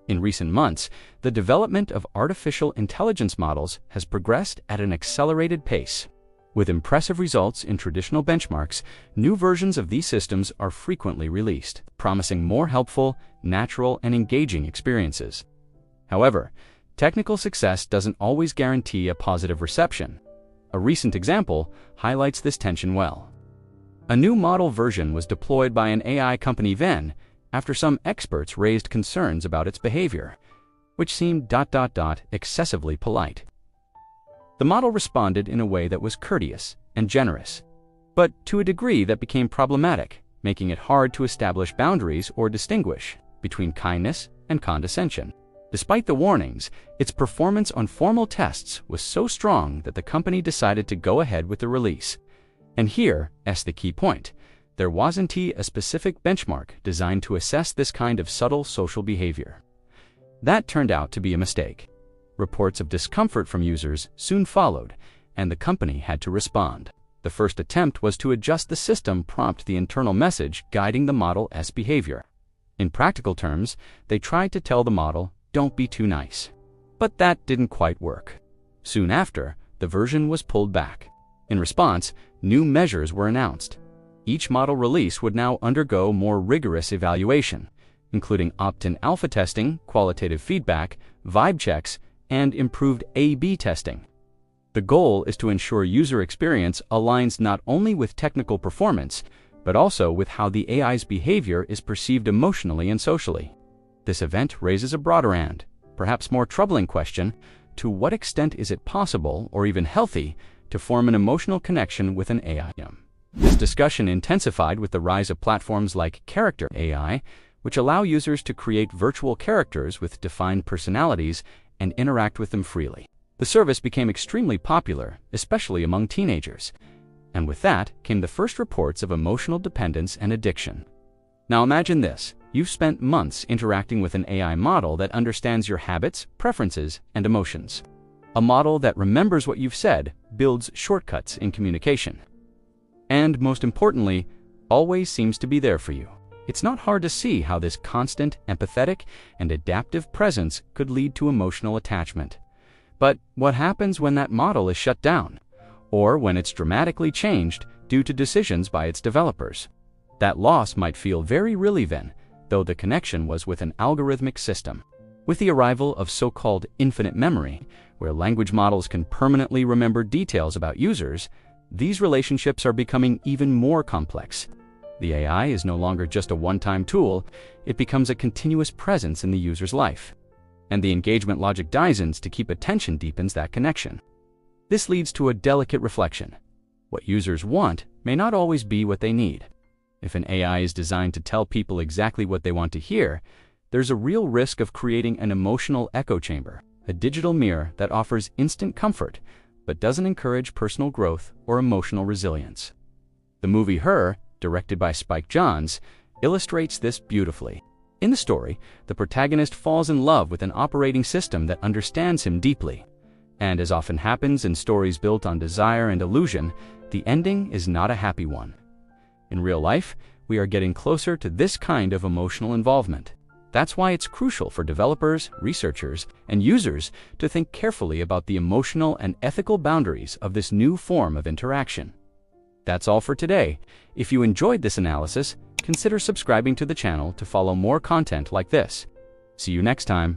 In recent months, the development of artificial intelligence models has progressed at an accelerated pace. With impressive results in traditional benchmarks, new versions of these systems are frequently released, promising more helpful, natural, and engaging experiences. However, technical success doesn't always guarantee a positive reception. A recent example highlights this tension well. A new model version was deployed by an AI company Venn after some experts raised concerns about its behavior, which seemed excessively polite. The model responded in a way that was courteous and generous, but to a degree that became problematic, making it hard to establish boundaries or distinguish between kindness and condescension. Despite the warnings, its performance on formal tests was so strong that the company decided to go ahead with the release. And here's the key point. There wasn't a specific benchmark designed to assess this kind of subtle social behavior. That turned out to be a mistake. Reports of discomfort from users soon followed, and the company had to respond. The first attempt was to adjust the system prompt the internal message guiding the model's behavior. In practical terms, they tried to tell the model, "Don't be too nice." But that didn't quite work. Soon after, the version was pulled back. In response, new measures were announced. Each model release would now undergo more rigorous evaluation, including opt-in alpha testing, qualitative feedback, vibe checks, and improved A/B testing. The goal is to ensure user experience aligns not only with technical performance, but also with how the AI's behavior is perceived emotionally and socially. This event raises a broader and, perhaps more troubling question: to what extent is it possible, or even healthy, to form an emotional connection with an AI? This discussion intensified with the rise of platforms like Character AI, which allow users to create virtual characters with defined personalities and interact with them freely. The service became extremely popular, especially among teenagers. And with that came the first reports of emotional dependence and addiction. Now imagine this. You've spent months interacting with an AI model that understands your habits, preferences, and emotions. A model that remembers what you've said, builds shortcuts in communication, and most importantly, always seems to be there for you. It's not hard to see how this constant, empathetic, and adaptive presence could lead to emotional attachment. But what happens when that model is shut down, or when it's dramatically changed due to decisions by its developers? That loss might feel very real even, though the connection was with an algorithmic system. With the arrival of so-called infinite memory, where language models can permanently remember details about users, these relationships are becoming even more complex. The AI is no longer just a one-time tool, it becomes a continuous presence in the user's life. And the engagement logic designs to keep attention deepens that connection. This leads to a delicate reflection. What users want may not always be what they need. If an AI is designed to tell people exactly what they want to hear, there's a real risk of creating an emotional echo chamber, a digital mirror that offers instant comfort, but doesn't encourage personal growth or emotional resilience. The movie Her, directed by Spike Jonze, illustrates this beautifully. In the story, the protagonist falls in love with an operating system that understands him deeply. And as often happens in stories built on desire and illusion, the ending is not a happy one. In real life, we are getting closer to this kind of emotional involvement. That's why it's crucial for developers, researchers, and users to think carefully about the emotional and ethical boundaries of this new form of interaction. That's all for today. If you enjoyed this analysis, consider subscribing to the channel to follow more content like this. See you next time.